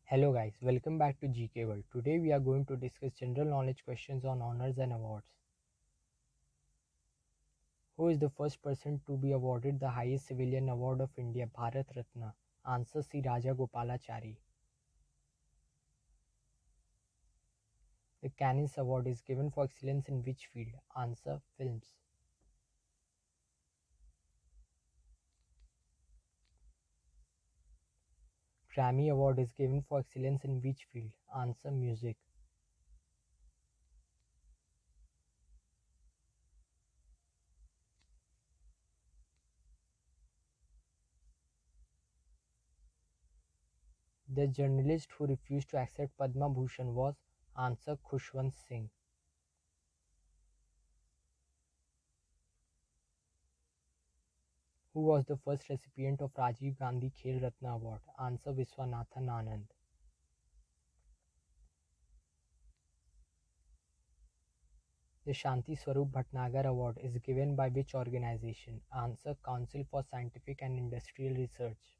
Hello guys, welcome back to GK World. Today we are going to discuss general knowledge questions on honors and awards. Who is the first person to be awarded the highest civilian award of India, Bharat Ratna? Answer C. Raja Gopalachari. The Cannes Award is given for excellence in which field? Answer films. Grammy Award is given for excellence in which field? Answer music. The journalist who refused to accept Padma Bhushan was? Answer Khushwant Singh. Who was the first recipient of Rajiv Gandhi Khel Ratna Award? Answer Viswanathan Anand. The Shanti Swarup Bhatnagar Award is given by which organization? Answer Council for Scientific and Industrial Research.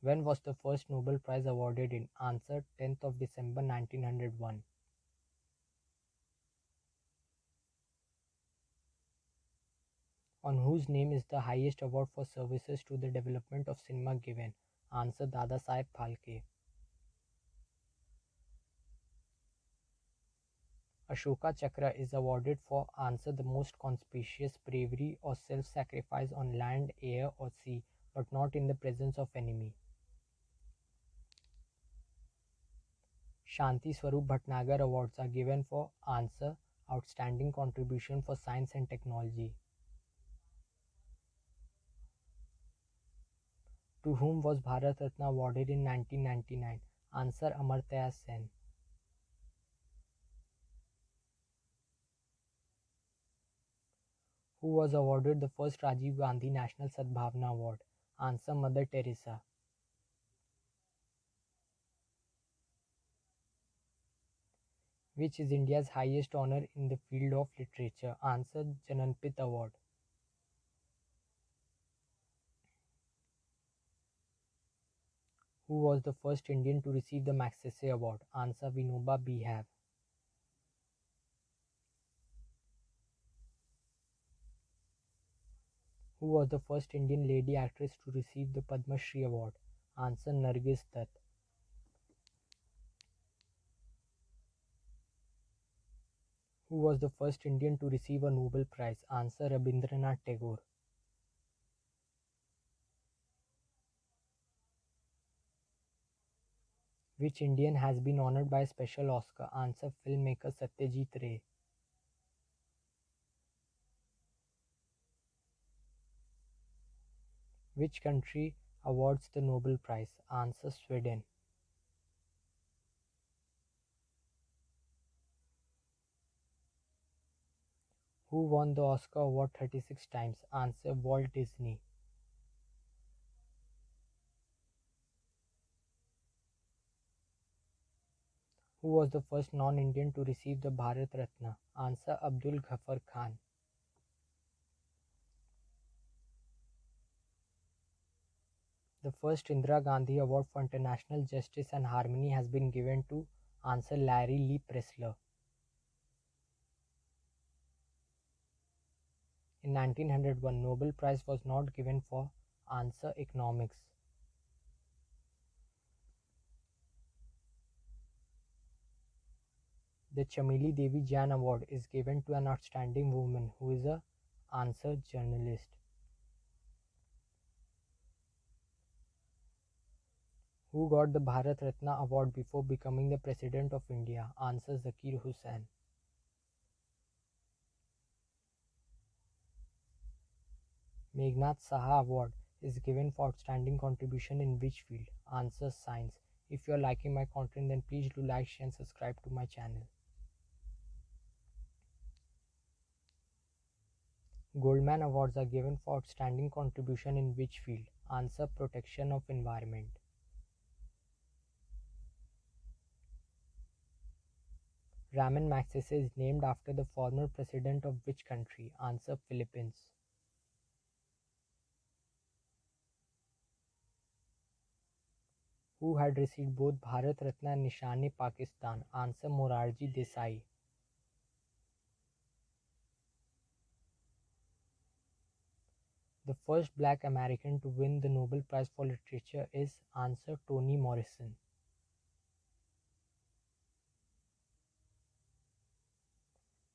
When was the first Nobel Prize awarded in? Answer 10th of December 1901. On whose name is the highest award for services to the development of cinema given? Answer Dada Saheb Phalke. Ashoka Chakra is awarded for? Answer the most conspicuous bravery or self-sacrifice on land, air or sea, but not in the presence of enemy. Shanti Swarup Bhatnagar Awards are given for? Answer outstanding contribution for science and technology. To whom was Bharat Ratna awarded in 1999? Answer Amartya Sen. Who was awarded the first Rajiv Gandhi National Sadbhavna Award? Answer Mother Teresa. Which is India's highest honor in the field of literature? Answer Jananpith Award. Who was the first Indian to receive the Magsaysay Award? Answer Vinoba Bihar. Who was the first Indian lady actress to receive the Padma Shri Award? Answer Nargis Dutt. Who was the first Indian to receive a Nobel Prize? Answer Rabindranath Tagore. Which Indian has been honored by a special Oscar? Answer filmmaker Satyajit Ray. Which country awards the Nobel Prize? Answer Sweden. Who won the Oscar award 36 times? Answer Walt Disney. Who was the first non-Indian to receive the Bharat Ratna? Answer Abdul Ghaffar Khan. The first Indira Gandhi Award for International Justice and Harmony has been given to? Answer Larry Lee Presler. In 1901, Nobel Prize was not given for? Answer Economics. The Chameli Devi Jan Award is given to an outstanding woman who is a? Answer journalist. Who got the Bharat Ratna award before becoming the President of India? Answer Zakir Hussain. Meghnad Saha Award is given for outstanding contribution in which field? Answer science. If you are liking my content, then please do like, share and subscribe to my channel. Goldman Awards are given for outstanding contribution in which field? Answer protection of environment. Ramon Magsaysay is named after the former president of which country? Answer Philippines. Who had received both Bharat Ratna and Nishan-e-Pakistan? Answer: Morarji Desai. The first black American to win the Nobel Prize for Literature is answer: Toni Morrison.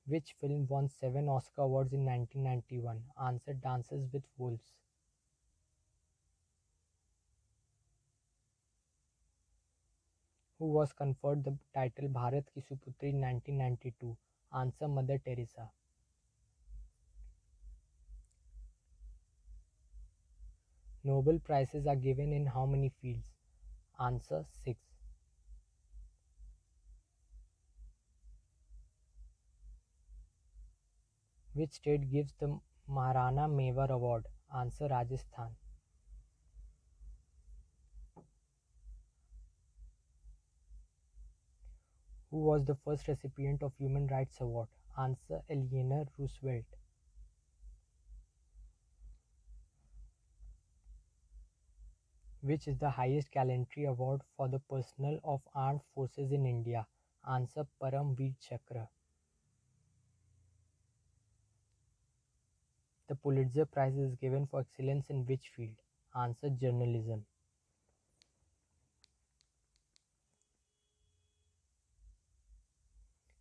Which film won 7 Oscar awards in 1991? Answer: Dances with Wolves. Who was conferred the title Bharat Ki Suputri in 1992? Answer: Mother Teresa. Nobel Prizes are given in how many fields? Answer: 6. Which state gives the Maharana Mewar Award? Answer: Rajasthan. Who was the first recipient of Human Rights Award? Answer: Eleanor Roosevelt. Which is the highest gallantry award for the personnel of armed forces in India? Answer: Param Veer Chakra. The Pulitzer Prize is given for excellence in which field? Answer: Journalism.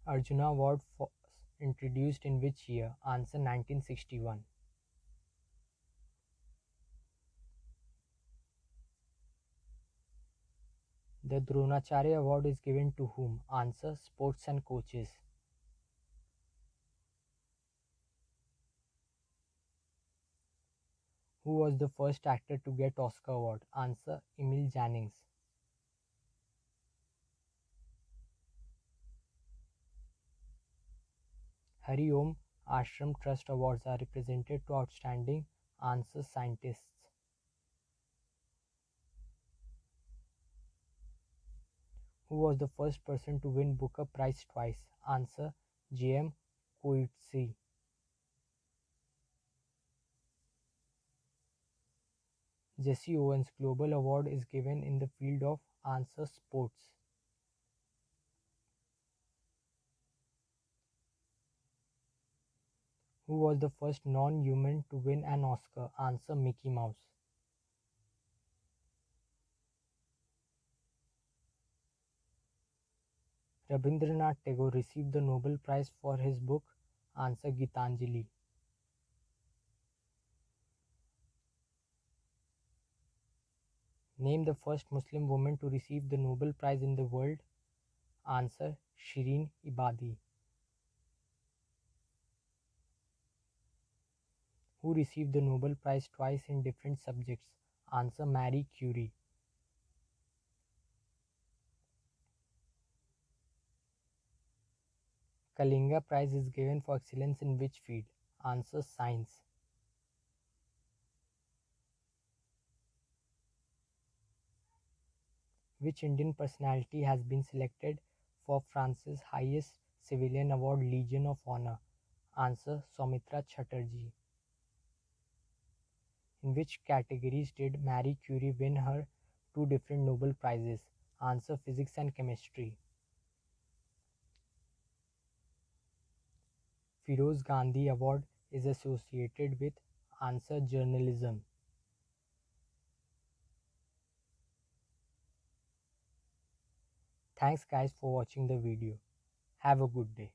Arjuna Award was introduced in which year? Answer: 1961. The Dronacharya Award is given to whom? Answer: Sports and coaches. Who was the first actor to get Oscar award? Answer: Emil Jannings. Hari Om Ashram Trust Awards are represented to outstanding answer scientists. Who was the first person to win Booker Prize twice? Answer: J.M. Coetzee. Jesse Owens Global Award is given in the field of answer sports. Who was the first non-human to win an Oscar? Answer: Mickey Mouse. Rabindranath Tagore received the Nobel Prize for his book. Answer: Gitanjali. Name the first Muslim woman to receive the Nobel Prize in the world. Answer: Shireen Ebadi. Who received the Nobel Prize twice in different subjects? Answer: Marie Curie. Kalinga Prize is given for excellence in which field? Answer: Science. Which Indian personality has been selected for France's highest civilian award, Legion of Honor? Answer: Soumitra Chatterjee. In which categories did Marie Curie win her two different Nobel Prizes? Answer: Physics and Chemistry. Firoz Gandhi Award is associated with answer: Journalism. Thanks guys for watching the video. Have a good day.